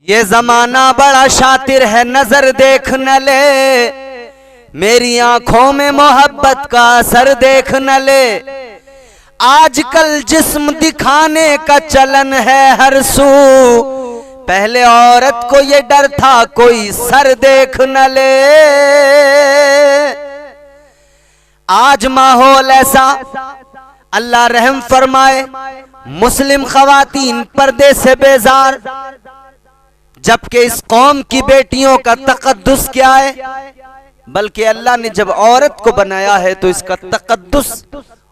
ये जमाना बड़ा शातिर है, नजर देख न ले, मेरी आंखों में मोहब्बत का असर देख न ले। आजकल जिस्म दिखाने का चलन है हर सू, पहले औरत को ये डर था कोई सर देख न ले। आज माहौल ऐसा, अल्लाह रहम फरमाए, मुस्लिम खवातीन पर्दे से बेजार, जबकि इस कौम की बेटियों का तकद्दुस क्या है। बल्कि अल्लाह ने जब औरत को बनाया है तो इसका तकद्दुस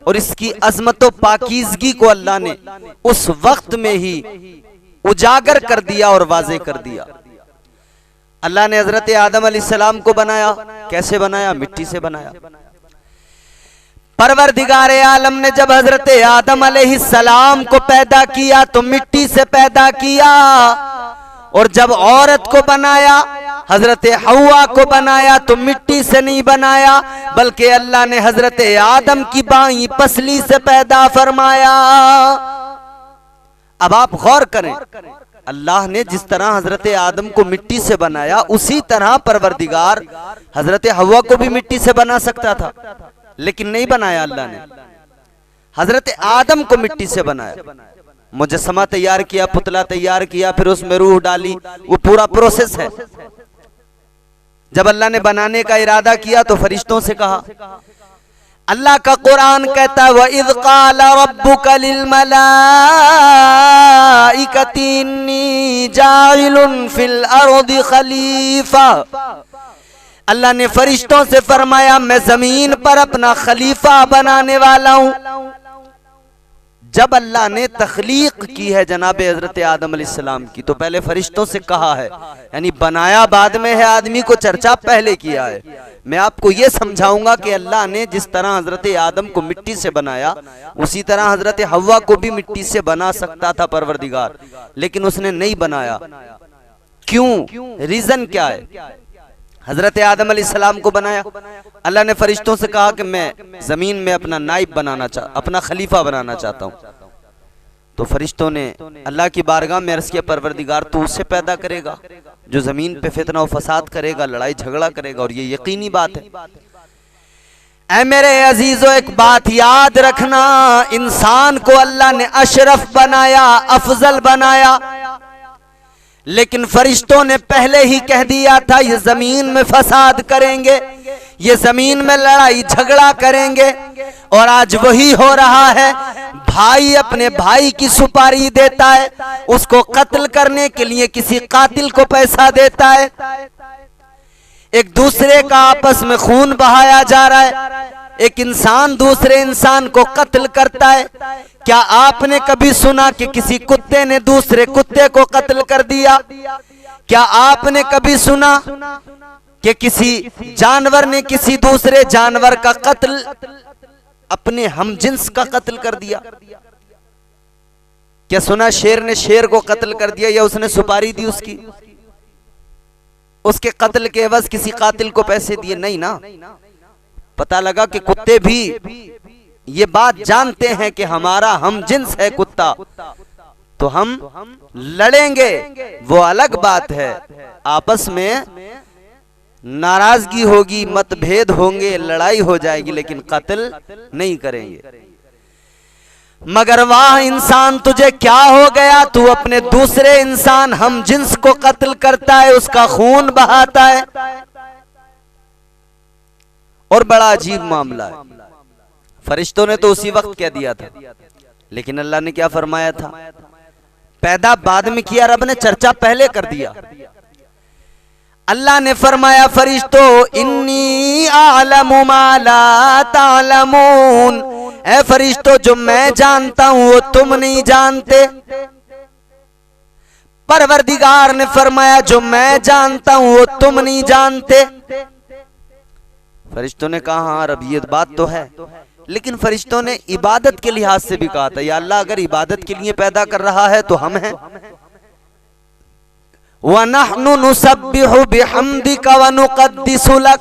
और इसकी अजमत व पाकीज़गी को अल्लाह ने उस वक्त में ही उजागर कर दिया और वाज़े कर दिया। अल्लाह ने हजरत आदम अलैहिस्सलाम को बनाया, कैसे बनाया? मिट्टी से बनाया। परवरदिगार आलम ने जब हजरत आदम अलैहिस्सलाम को पैदा किया तो मिट्टी से पैदा किया, और जब औरत को बनाया, हजरत हव्वा को बनाया तो मिट्टी से नहीं बनाया, बल्कि अल्लाह ने हजरत आदम की बाई पसली से पैदा फरमाया। अब आप गौर करें, अल्लाह ने जिस तरह हजरत आदम को मिट्टी से बनाया, उसी तरह परवरदिगार हजरत हव्वा को भी मिट्टी से बना सकता था, लेकिन नहीं बनाया। अल्लाह ने हजरत आदम को मिट्टी से बनाया, मुजस्समा तैयार किया, पुतला तैयार किया, फिर उसमें रूह डाली, वो पूरा प्रोसेस है। जब अल्लाह ने बनाने का इरादा किया तो फरिश्तों से कहा, अल्लाह का कुरान कहता है, वइज़ क़ाल रब्बुका लिल मलाइकति इन्नी जाइलुन फिल अर्दि खलीफा। अल्लाह ने फरिश्तों से फरमाया, मैं जमीन पर अपना खलीफा बनाने वाला हूं। जब अल्लाह ने तख्लीक की है जनाब हजरत आदम अलैहिस्सलाम की, तो पहले फरिश्तों से कहा है, यानी बनाया बाद में है, आदमी को चर्चा पहले किया है। मैं आपको ये समझाऊंगा कि अल्लाह ने जिस तरह हजरत आदम को मिट्टी से बनाया, उसी तरह हजरत हव्वा को भी मिट्टी से बना सकता था परवरदिगार, लेकिन उसने नहीं बनाया। क्यों? रीजन क्या है? हजरत आदम अलैहिस्सलाम को बनाया, अल्लाह ने फरिश्तों से कहा कि मैं जमीन में अपना नाइब बनाना अपना खलीफा बनाना चाहता हूं। तो फरिश्तों ने अल्लाह की बारगाह में अर्ज किया, परवरदिगार तू उससे पैदा करेगा जो जमीन पे फितना और फसाद करेगा, लड़ाई झगड़ा करेगा, और ये यकीनी बात है। ऐ मेरे अजीजों, एक बात याद रखना, इंसान को अल्लाह ने अशरफ बनाया, अफजल बनाया, लेकिन फरिश्तों ने पहले ही कह दिया था ये जमीन में फसाद करेंगे, ये जमीन में लड़ाई झगड़ा करेंगे। और आज वही हो रहा है। भाई अपने भाई की सुपारी देता है, उसको कत्ल करने के लिए किसी कातिल को पैसा देता है, एक दूसरे का आपस में खून बहाया जा रहा है, एक इंसान दूसरे इंसान को कत्ल करता है। क्या आपने कभी सुना कि किसी कुत्ते ने दूसरे कुत्ते को कत्ल कर दिया? क्या आपने कभी सुना कि किसी जानवर ने किसी दूसरे जानवर का कत्ल, अपने हमजिन्स का कत्ल कर दिया? क्या सुना शेर ने शेर को कत्ल कर दिया, या उसने सुपारी दी उसकी, उसके कत्ल के एवज किसी कातिल को पैसे दिए? नहीं ना। पता लगा कि कुत्ते भी ये बात जानते हैं कि हमारा हमजिन्स है कुत्ता, तो हम लड़ेंगे, वो अलग बात है। आपस में नाराजगी होगी, मतभेद होंगे, लड़ाई हो जाएगी, लेकिन कत्ल नहीं करेंगे। मगर वाह इंसान, तुझे क्या हो गया? तू अपने दूसरे इंसान हमजिन्स को कत्ल करता है, उसका खून बहाता है, और बड़ा अजीब मामला है। फरिश्तों ने तो उसी वक्त कह दिया था, लेकिन अल्लाह ने क्या फरमाया था? पैदा बाद में किया, रब ने चर्चा पहले कर दिया। अल्लाह ने फरमाया, फरिश्तों इन्नी आलमु मा ला तालमून, ऐ फरिश्तों जो मैं जानता हूं वो तुम नहीं जानते। परवरदिगार ने फरमाया, जो मैं जानता हूं वो तुम नहीं जानते। फरिश्तों ने कहा, हाँ रब ये बात तो है, लेकिन फरिश्तों ने इबादत के लिहाज से भी कहा था, या अल्लाह अगर इबादत के लिए पैदा कर रहा है तो हम हैं। वनहनु नुसब्बिहु बिहम्दिका व नुक़द्दिसु लक,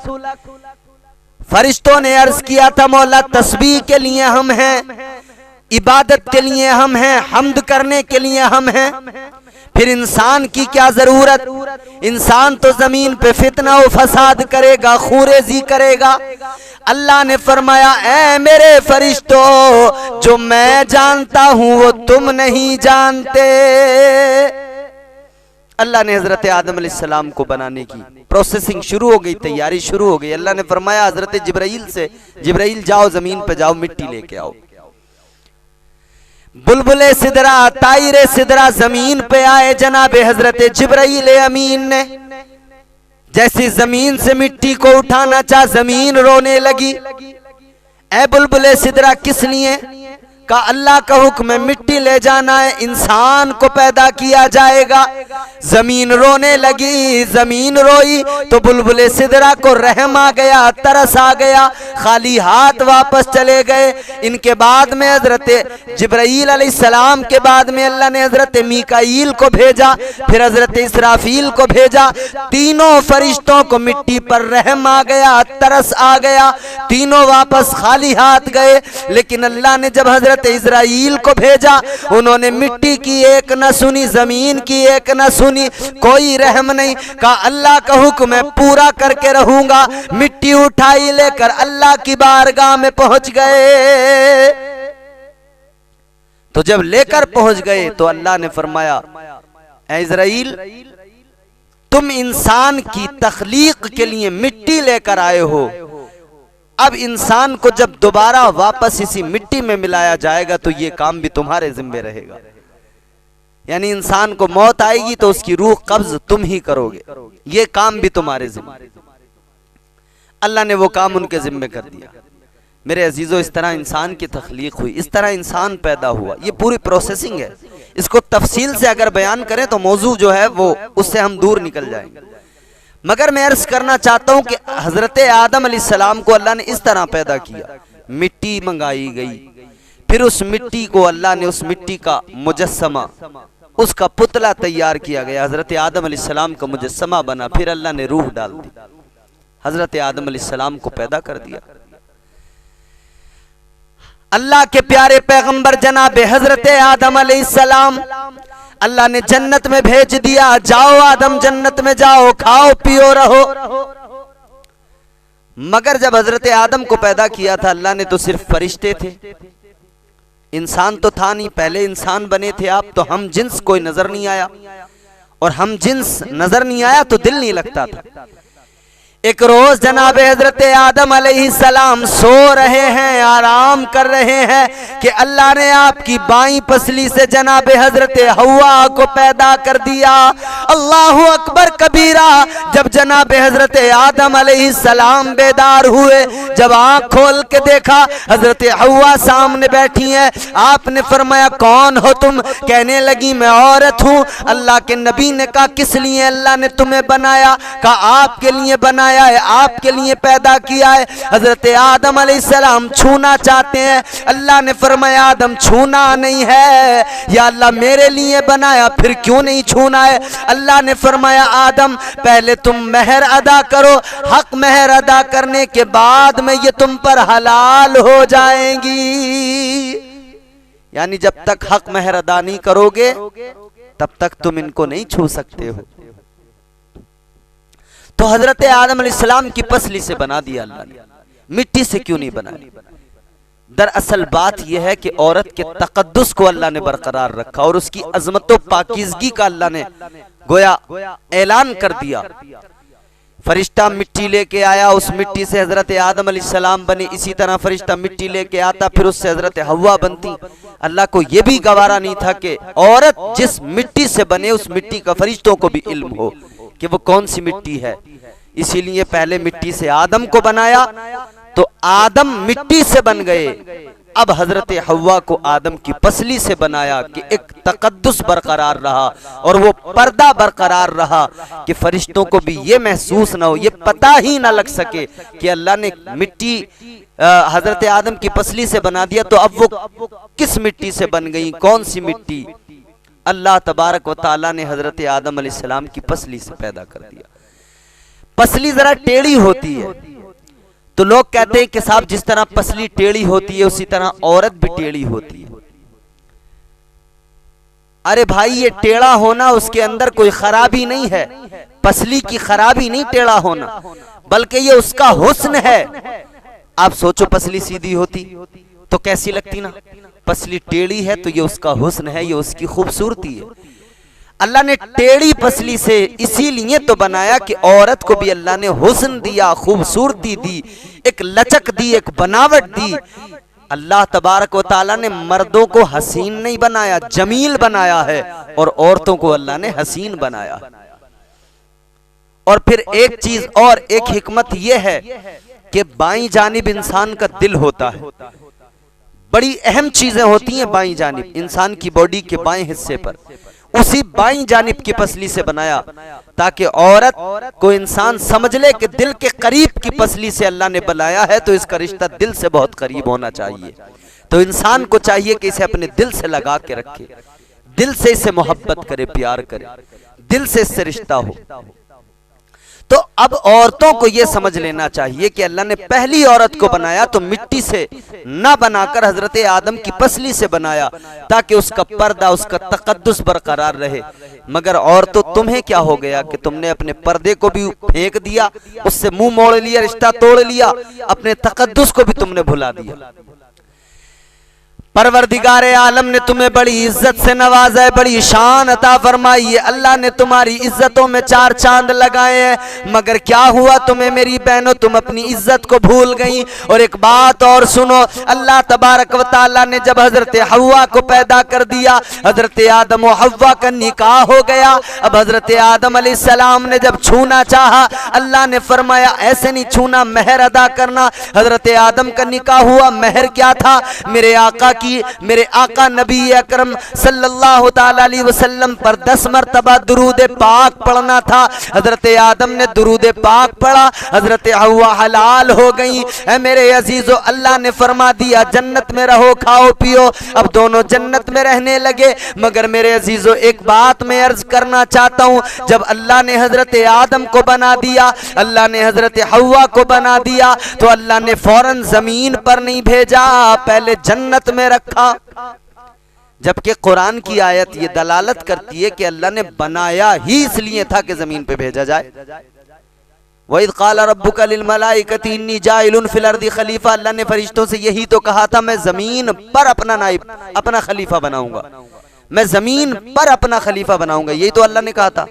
फरिश्तों ने अर्ज किया था, मौला तस्बीह के लिए हम हैं, इबादत के लिए हम हैं, हम्द करने के लिए हम हैं। फिर इंसान की क्या जरूरत, इंसान तो जमीन पे फितना और फसाद करेगा, खूरेजी करेगा। अल्लाह ने फरमाया ऐ मेरे फरिश्तों, जो मैं जानता हूं वो तुम नहीं जानते। अल्लाह ने हजरत आदम अलैहिस्सलाम को बनाने की प्रोसेसिंग शुरू हो गई, तैयारी शुरू हो गई। अल्लाह ने फरमाया हजरत जिब्राइल से, जिब्राइल जाओ जमीन पे जाओ, मिट्टी लेके आओ। बुलबुले सिदरा, तायरे सिदरा जमीन पे आए। जनाबे हजरत जिब्राइल अमीन ने जैसी जमीन से मिट्टी को उठाना चाह, जमीन रोने लगी। ए बुलबुले सिदरा किस लिए? का अल्लाह का हुक्म है, मिट्टी ले जाना है, इंसान को पैदा किया जाएगा। जमीन रोने लगी, जमीन रोई तो बुलबुले सिदरा को रहम आ गया, तरस आ गया, खाली हाथ वापस चले गए। इनके बाद में हजरत जिब्राईल अलैहिस्सलाम के बाद में अल्लाह ने हजरत मीकाईल को भेजा, फिर हजरत इसराफील को भेजा। तीनों फरिश्तों को मिट्टी पर रहम आ गया, तरस आ गया, तीनों वापस खाली हाथ गए। लेकिन अल्लाह ने जब हजरत इस्राईल को भेजा, उन्होंने मिट्टी की एक न सुनी, जमीन की एक न सुनी, कोई रहम नहीं। कहा अल्लाह का हुक्म है, पूरा करके रहूंगा। मिट्टी उठाई, लेकर अल्लाह की बारगाह में पहुंच गए। तो जब लेकर पहुंच गए तो अल्लाह ने फरमाया ऐ इस्राईल, तुम इंसान की तख्लीक के लिए मिट्टी लेकर आए हो। अब इंसान को जब दोबारा वापस इसी मिट्टी में मिलाया जाएगा तो ये काम भी तुम्हारे जिम्मे रहेगा। यानी इंसान को मौत आएगी तो उसकी रूह कब्ज तुम ही करोगे, ये काम भी तुम्हारे जिम्मे। अल्लाह ने वो काम उनके जिम्मे कर दिया। मेरे अजीजों, इस तरह इंसान की तख्लीक हुई, इस तरह इंसान पैदा हुआ। ये पूरी प्रोसेसिंग है। इसको तफसील से अगर बयान करें तो मौजू जो है वो उससे हम दूर निकल जाएंगे। मगर मैं अर्ज करना चाहता हूं कि हजरत आदम अलैहिस्सलाम को अल्लाह ने इस तरह पैदा किया। मिट्टी मंगाई गई, फिर उस मिट्टी को अल्लाह ने, उस मिट्टी का मुजस्समा, उसका पुतला तैयार किया गया। हजरत आदम अलैहिस्सलाम का मुजस्समा बना, फिर अल्लाह ने रूह डाल दी, हजरत आदम अलैहिस्सलाम को पैदा कर दिया। अल्लाह के प्यारे पैगंबर जनाब हजरत आदम अलैहिस्सलाम अल्लाह ने जन्नत में भेज दिया। जाओ आदम, जन्नत में जाओ, खाओ पियो रहो। मगर जब हजरत आदम को पैदा किया था अल्लाह ने तो सिर्फ फरिश्ते थे, इंसान तो था नहीं। पहले इंसान बने थे आप, तो हम जिन्स कोई नजर नहीं आया, और हम जिन्स नजर नहीं आया तो दिल नहीं लगता था। एक रोज जनाब हजरत आदम अलैहिस्सलाम सो रहे हैं, आराम कर रहे हैं कि अल्लाह ने आपकी बाईं पसली से जनाब हजरत हव्वा को पैदा कर दिया। अल्लाहु अकबर कबीरा। जब जनाब हजरत आदम अलैहिस्सलाम बेदार हुए, जब आंख खोल के देखा हजरत हव्वा सामने बैठी हैं, आपने फरमाया कौन हो तुम? कहने लगी मैं औरत हूँ। अल्लाह के नबी ने कहा किस लिए अल्लाह ने तुम्हें बनाया? कहा आपके लिए बनाया है, आपके लिए पैदा किया है। हजरत आदम अलैहिस्सलाम छूना चाहते हैं। अल्लाह ने फरमाया आदम छूना नहीं है, या अल्लाह मेरे लिए बनाया, फिर क्यों नहीं छूना है? अल्लाह ने फरमाया आदम पहले तुम मेहर अदा करो, हक मेहर अदा करने के बाद में ये तुम पर हलाल हो जाएंगी। यानी जब तक हक मेहर अदा नहीं करोगे तब तक तुम इनको नहीं छू सकते हो। तो हजरत आदम अलैहिस्सलाम की पसली से बना दिया अल्लाह ने, मिट्टी से क्यों नहीं बनाया? दरअसल बात यह है कि औरत के तकद्दुस को अल्लाह ने बरकरार रखा और उसकी अजमत व पाकीज़गी का अल्लाह ने गोया ऐलान कर दिया। फरिश्ता मिट्टी लेके आया, उस मिट्टी से हजरत आदम अलैहिस्सलाम बने। इसी तरह फरिश्ता मिट्टी लेके आता, फिर उससे हजरत हव्वा बनती। अल्लाह को यह भी गवारा नहीं था कि औरत जिस मिट्टी से बने उस मिट्टी का फरिश्तों को भी इल्म हो कि वो कौन सी मिट्टी है। इसीलिए पहले मिट्टी से आदम को बनाया, तो आदम मिट्टी से बन गए। अब हजरत हव्वा को आदम की पसली से बनाया कि एक तकद्दुस बरकरार रहा और वो पर्दा बरकरार रहा कि फरिश्तों को भी ये महसूस ना हो, ये पता ही ना लग सके कि अल्लाह ने मिट्टी हजरत आदम की पसली से बना दिया। तो अब वो किस मिट्टी से बन गई, कौन सी मिट्टी? अल्लाह तबारक व तआला ने हजरत आदम अलैहिस्सलाम की पसली से पैदा कर दिया। पसली जरा टेढ़ी होती है, तो लोग कहते हैं कि साहब जिस तरह पसली टेढ़ी होती है उसी तरह औरत भी टेढ़ी होती है। अरे भाई ये टेढ़ा होना उसके अंदर कोई खराबी नहीं है, पसली की खराबी नहीं टेढ़ा होना, बल्कि ये उसका हुस्न है। आप सोचो पसली सीधी होती तो कैसी लगती ना, पसली टेढ़ी है तो ये उसका हुस्न है, ये उसकी खूबसूरती है। अल्लाह ने टेढ़ी पसली से इसीलिए तो बनाया कि औरत को भी अल्लाह ने हुस्न दिया, खूबसूरती दी, एक लचक दी, एक बनावट दी। अल्लाह तबारक व ताला ने मर्दों को हसीन नहीं बनाया, जमील बनाया है, और औरतों को अल्लाह ने हसीन बनाया। और फिर एक चीज और, एक हिकमत यह है कि बाईं जानिब इंसान का दिल होता है। बड़ी अहम चीजें होती हैं बाईं जानिब, इंसान की बॉडी के बाएं हिस्से पर, उसी बाईं जानिब की पसली से बनाया ताकि औरत को इंसान समझ ले कि दिल के करीब की पसली से अल्लाह ने बनाया है, तो इसका रिश्ता दिल से बहुत करीब होना चाहिए। तो इंसान को चाहिए कि इसे अपने दिल से लगा के रखे, दिल से इसे मोहब्बत करे, प्यार करे, दिल से इससे रिश्ता हो। तो अब औरतों को यह समझ लेना चाहिए कि अल्लाह ने पहली औरत को बनाया तो मिट्टी से ना बनाकर हजरत आदम की पसली से बनाया ताकि उसका पर्दा, उसका तकद्दुस बरकरार रहे। मगर औरतों तुम्हें क्या हो गया कि तुमने अपने पर्दे को भी फेंक दिया, उससे मुंह मोड़ लिया, रिश्ता तोड़ लिया, अपने तकद्दुस को भी तुमने भुला दिया। परवरदिगारे आलम ने तुम्हें बड़ी इज्जत से नवाजा है, बड़ी शान अता फरमाई है। अल्लाह ने तुम्हारी इज्जतों में चार चांद लगाए हैं, मगर क्या हुआ तुम्हें मेरी बहनों, तुम अपनी इज्जत को भूल गई। और एक बात और सुनो, अल्लाह तबारक व तआला ने जब हजरत हव्वा को पैदा कर दिया, हजरत आदम और हव्वा का निकाह हो गया। अब हजरत आदम अलैहिस्सलाम ने जब छूना चाहा, अल्लाह ने फरमाया ऐसे नहीं छूना, मेहर अदा करना। हजरत आदम का निकाह हुआ, मेहर क्या था? मेरे आका नबी अकरम सल्लल्लाहु ताला अलैहि वसल्लम पर 10 मरतबा दुरूद पाक पढ़ना था। हजरत आदम ने दुरूद पाक पढ़ा, हजरत हव्वा हलाल हो गई। मेरे अजीजों, अल्लाह ने फरमा दिया जन्नत में रहो, खाओ पियो। अब दोनों जन्नत में रहने लगे। मगर मेरे अजीजों, एक बात मैं अर्ज करना चाहता हूँ, जब अल्लाह ने हजरत आदम को बना दिया, अल्लाह ने हजरत हव्वा को बना दिया, तो अल्लाह ने फौरन जमीन पर नहीं भेजा, पहले जन्नत में रखा। जबकि कुरान की आयत ये दलालत करती है कि अल्लाह ने बनाया ही इसलिए था कि जमीन पे भेजा जाए। वइज़ क़ाल रब्बुका लिल मलाइकति इन्नी जाइलुन फिल अर्दि खलीफा, अल्लाह ने फरिश्तों से यही तो कहा था, मैं जमीन पर अपना नाइब, अपना खलीफा बनाऊंगा, मैं जमीन पर अपना खलीफा बनाऊंगा। यही तो अल्लाह ने कहा था,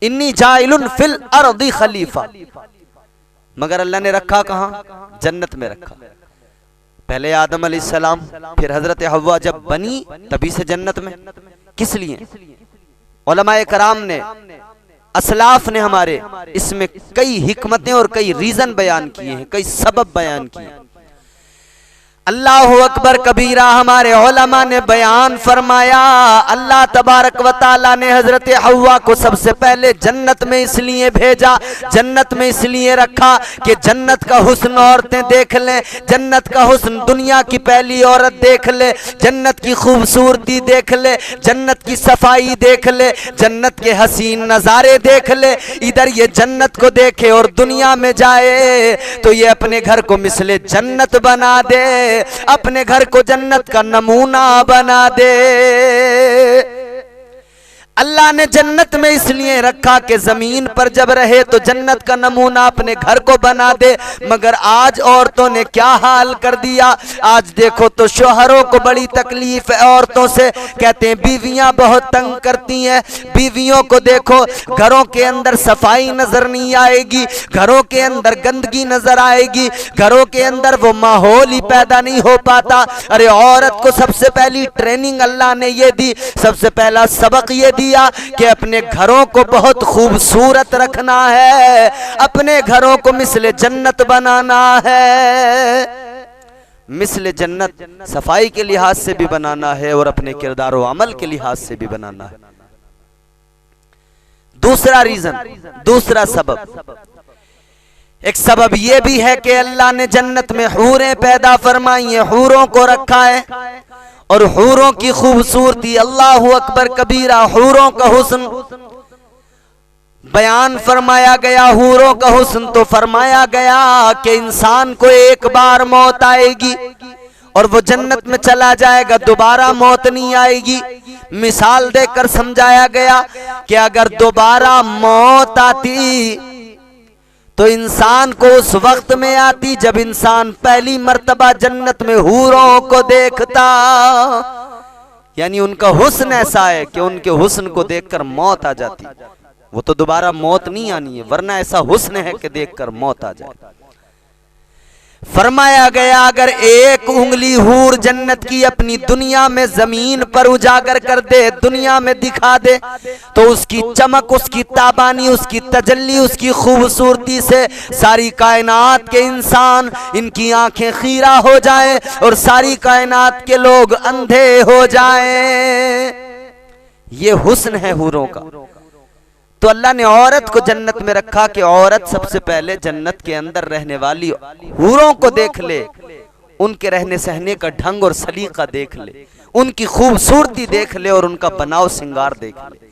इन्नी जाइलुन फिल अर्दि खलीफा। मगर अल्लाह ने रखा कहाँ? जन्नत में रखा। पहले आदम अलैहिस्सलाम, फिर हजरत हव्वा जब बनी तभी से जन्नत में। किस लिए? उलमाए कराम ने, असलाफ ने हमारे इसमें कई हिकमतें और कई रीजन बयान किए हैं, कई सबब बयान किए हैं। अल्लाहु अकबर कबीरा, हमारे उलमा ने बयान फरमाया, अल्लाह तबारक व ताला ने हजरत हव्वा को सबसे पहले जन्नत में इसलिए भेजा, जन्नत में इसलिए रखा कि जन्नत का हुस्न औरतें देख लें, जन्नत का हुस्न दुनिया की पहली औरत देख ले, जन्नत की खूबसूरती देख ले, जन्नत की सफाई देख ले, जन्नत के हसीन नज़ारे देख ले। इधर ये जन्नत को देखे और दुनिया में जाए तो ये अपने घर को मिसले जन्नत बना दे, अपने घर को जन्नत का नमूना बना दे। अल्लाह ने जन्नत में इसलिए रखा कि जमीन पर जब रहे तो जन्नत का नमूना अपने घर को बना दे। मगर आज औरतों ने क्या हाल कर दिया, आज देखो तो शोहरों को बड़ी तकलीफ है औरतों से, कहते हैं बीवियां बहुत तंग करती हैं। बीवियों को देखो, घरों के अंदर सफाई नजर नहीं आएगी, घरों के अंदर गंदगी नजर आएगी, घरों के अंदर वो माहौल ही पैदा नहीं हो पाता। अरे औरत को सबसे पहली ट्रेनिंग अल्लाह ने ये दी, सबसे पहला सबक ये दिया कि अपने घरों को बहुत खूबसूरत रखना है, अपने घरों को मिसले जन्नत बनाना है। मिसले जन्नत सफाई के लिहाज से भी बनाना है और अपने किरदार और अमल के लिहाज से भी बनाना है। दूसरा रीजन, दूसरा सबब, एक सबब यह भी है कि अल्लाह ने जन्नत में हूरें पैदा फरमाई हैं, हूरों को रखा है और हूरों की खूबसूरती, अल्लाहु अकबर कबीरा, हूरों का हुस्न बयान फरमाया गया। हूरों का हुस्न तो फरमाया गया कि इंसान को एक बार मौत आएगी और वो जन्नत में चला जाएगा, दोबारा मौत नहीं आएगी। मिसाल देकर समझाया गया कि अगर दोबारा मौत आती तो इंसान को उस वक्त में आती जब इंसान पहली मर्तबा जन्नत में हूरों को देखता। यानी उनका हुस्न ऐसा है कि उनके हुस्न को देखकर मौत आ जाती। वो तो दोबारा मौत नहीं आनी है, वरना ऐसा हुस्न है कि देखकर मौत आ जाए। फरमाया गया अगर एक उंगली हूर जन्नत की अपनी दुनिया में जमीन पर उजागर कर दे, दुनिया में दिखा दे, तो उसकी चमक, उसकी ताबानी, उसकी तजल्ली, उसकी खूबसूरती से सारी कायनात के इंसान इनकी आंखें खीरा हो जाएं और सारी कायनात के लोग अंधे हो जाएं। ये हुस्न है हूरों का। तो अल्लाह ने औरत को जन्नत में रखा कि औरत सबसे पहले जन्नत के अंदर रहने वाली हूरों को देख ले, उनके रहने सहने का ढंग और सलीका देख ले, उनकी खूबसूरती देख ले और उनका बनाव सिंगार देख ले,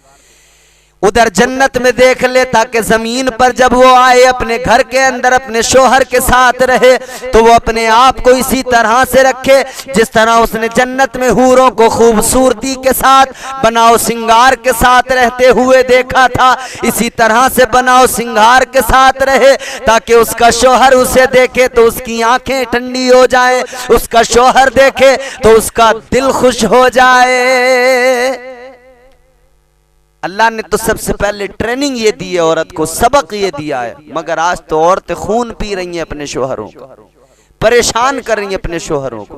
उधर जन्नत में देख ले, ताकि जमीन पर जब वो आए अपने घर के अंदर अपने शोहर के साथ रहे तो वो अपने आप को इसी तरह से रखे जिस तरह उसने जन्नत में हूरों को खूबसूरती के साथ बनाव सिंगार के साथ रहते हुए देखा था। इसी तरह से बनाव सिंगार के साथ रहे ताकि उसका शोहर उसे देखे तो उसकी आंखें ठंडी हो जाए, उसका शोहर देखे तो उसका दिल खुश हो जाए। अल्लाह ने तो सबसे पहले ट्रेनिंग ये दी है औरत को, सबक ये दिया है। मगर आज तो औरतें खून पी रही हैं अपने शोहरों को, परेशान कर रही हैं अपने शोहरों को,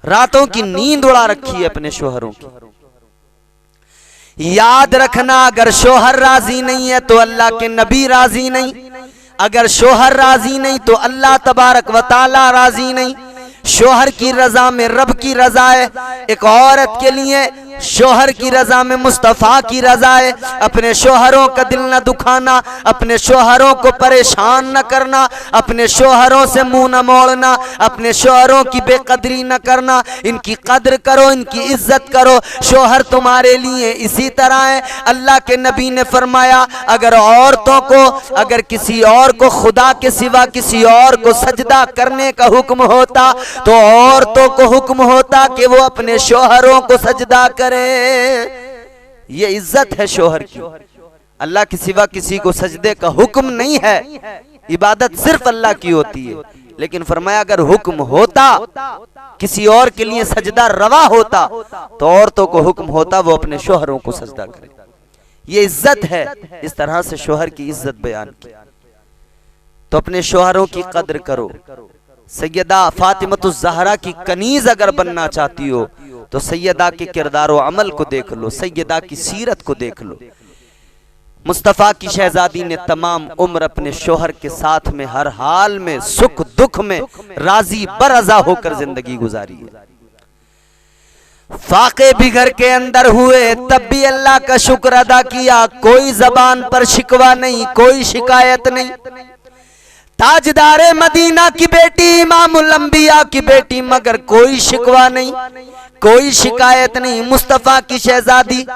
रातों की नींद उड़ा रखी है अपने शोहरों की। याद रखना अगर शोहर राजी नहीं है तो अल्लाह के नबी राजी नहीं, अगर शोहर राजी नहीं तो अल्लाह तबारक व तआला राजी नहीं। शोहर की रजा में रब की रजा है, एक औरत के लिए शोहर की रजा में मुस्तफा की रजा है। अपने शोहरों का दिल न दुखाना, अपने शोहरों को परेशान न करना, अपने शोहरों से मुंह न मोड़ना, अपने शोहरों की बेकदरी न करना, इनकी कद्र करो, इनकी इज्जत करो। शोहर तुम्हारे लिए इसी तरह है। अल्लाह के नबी ने फरमाया अगर औरतों को, अगर किसी और को खुदा के सिवा किसी और को सजदा करने का हुक्म होता तो औरतों को हुक्म होता कि वो अपने शोहरों को सजदा करे। ये इज्जत है शोहर की। अल्लाह के सिवा किसी को सजदे का हुक्म नहीं है, इबादत सिर्फ अल्लाह की होती है। लेकिन फरमाया अगर हुक्म होता, किसी और के लिए सजदा रवा होता तो औरतों को हुक्म होता वो अपने शोहरों को सजदा करे। ये इज्जत है। इस तरह से शोहर की इज्जत बयान की। तो अपने शोहरों की कद्र करो। सैयदा फातिमतुज़ ज़हरा की कनीज अगर बनना चाहती हो तो सैयदा के किरदार व अमल को देख लो, सैयदा की सीरत को देख लो। मुस्तफ़ा की शहजादी ने तमाम उम्र अपने शोहर के साथ में हर हाल में सुख दुख में राजी बरज़ा होकर जिंदगी गुजारी है। फाके भी घर के अंदर हुए तब भी अल्लाह का शुक्र अदा किया, कोई जबान पर शिकवा नहीं, कोई शिकायत नहीं। ताजदारे मदीना की बेटी, इमामुल अंबिया की बेटी, मगर कोई शिकवा नहीं, कोई शिकायत नहीं। मुस्तफा की शहजादी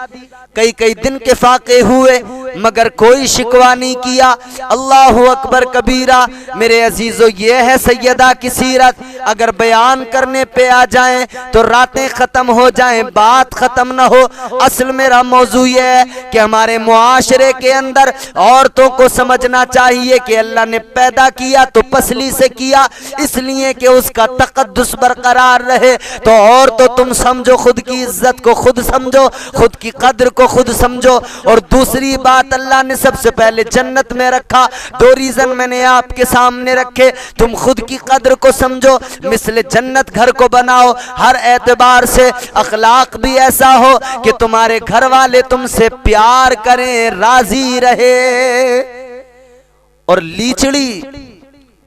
कई कई दिन के फाके हुए मगर कोई शिकवा नहीं किया। अल्लाहु अकबर कबीरा। मेरे अजीजों, ये है सैयदा की सीरत। अगर बयान करने पे आ जाएं तो रातें खत्म हो जाएं, बात खत्म ना हो। असल मेरा मौजू ये है कि हमारे मुआशरे के अंदर औरतों को समझना चाहिए कि अल्लाह ने पैदा किया तो पसली से किया, इसलिए कि उसका तकद्दुस बरकरार रहे। तो और तो तुम समझो, खुद की इज्जत को खुद समझो, खुद की कद्र को खुद समझो। और दूसरी बात, अल्लाह ने सबसे पहले जन्नत में रखा। दो रीजन मैंने आपके सामने रखे। तुम खुद की कद्र को समझो, मिसले जन्नत घर को बनाओ, हर एतबार से अखलाक भी ऐसा हो कि तुम्हारे घर वाले तुमसे प्यार करें, राजी रहे। और लीचड़ी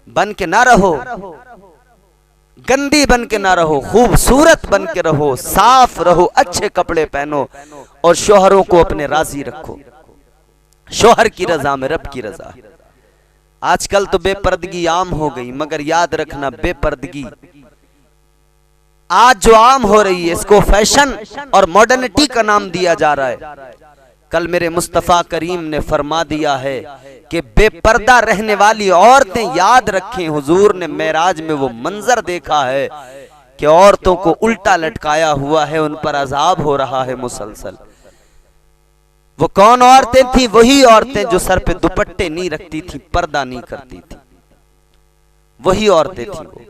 बन के ना रहो, गंदी बन के ना रहो, खूबसूरत बन के रहो, साफ रहो, अच्छे कपड़े पहनो और शोहरों को अपने राजी रखो। शोहर की रजा में रब की रजा। आजकल तो बेपर्दगी आम हो गई, मगर याद रखना बेपर्दगी आज जो आम हो रही है इसको फैशन और मॉडर्निटी का नाम दिया जा रहा है। कल मेरे मुस्तफा करीम ने फरमा दिया है कि बेपर्दा रहने वाली औरतें याद रखें, हुजूर ने मेराज में वो मंजर देखा है कि औरतों को उल्टा लटकाया हुआ है, उन पर अजाब हो रहा है मुसलसल। वो कौन औरतें थी? वही औरतें जो सर पे दुपट्टे नहीं रखती थी, पर्दा नहीं करती थी, वही औरतें थी वो।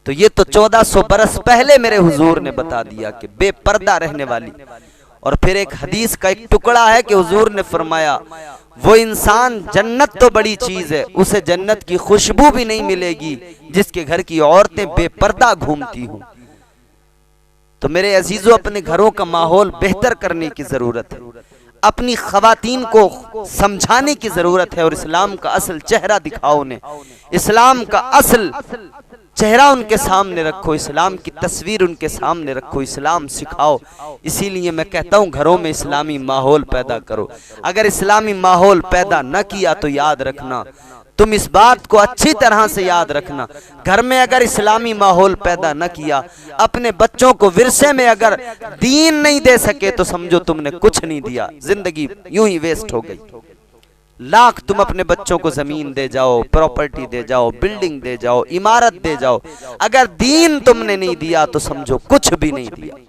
तो ये तो 1400 बरस पहले मेरे हुजूर ने बता दिया कि बेपर्दा रहने वाली। और फिर एक हदीस का एक टुकड़ा है कि हुजूर ने फरमाया वो इंसान, जन्नत तो बड़ी चीज है, उसे जन्नत की खुशबू भी नहीं मिलेगी जिसके घर की औरतें बेपर्दा घूमती हों। तो मेरे अजीजों, अपने घरों का माहौल बेहतर करने की जरूरत है, अपनी खवातीन को समझाने की जरूरत है और इस्लाम का असल चेहरा दिखाओ उन्हें, इस्लाम का असल चेहरा उनके सामने रखो, इस्लाम की तस्वीर उनके सामने रखो, इस्लाम सिखाओ। इसीलिए मैं कहता हूँ घरों में इस्लामी माहौल पैदा करो। अगर इस्लामी माहौल पैदा न किया तो याद रखना, तुम इस बात को अच्छी तरह से याद रखना, घर में अगर इस्लामी माहौल पैदा न किया, अपने बच्चों को विरसे में अगर दीन नहीं दे सके तो समझो तुमने कुछ नहीं दिया, जिंदगी यूं ही वेस्ट हो गई। लाख तुम अपने बच्चों को जमीन दे जाओ, प्रॉपर्टी दे जाओ, बिल्डिंग दे जाओ, इमारत दे जाओ, अगर दीन तुमने नहीं दिया तो समझो कुछ भी नहीं दिया।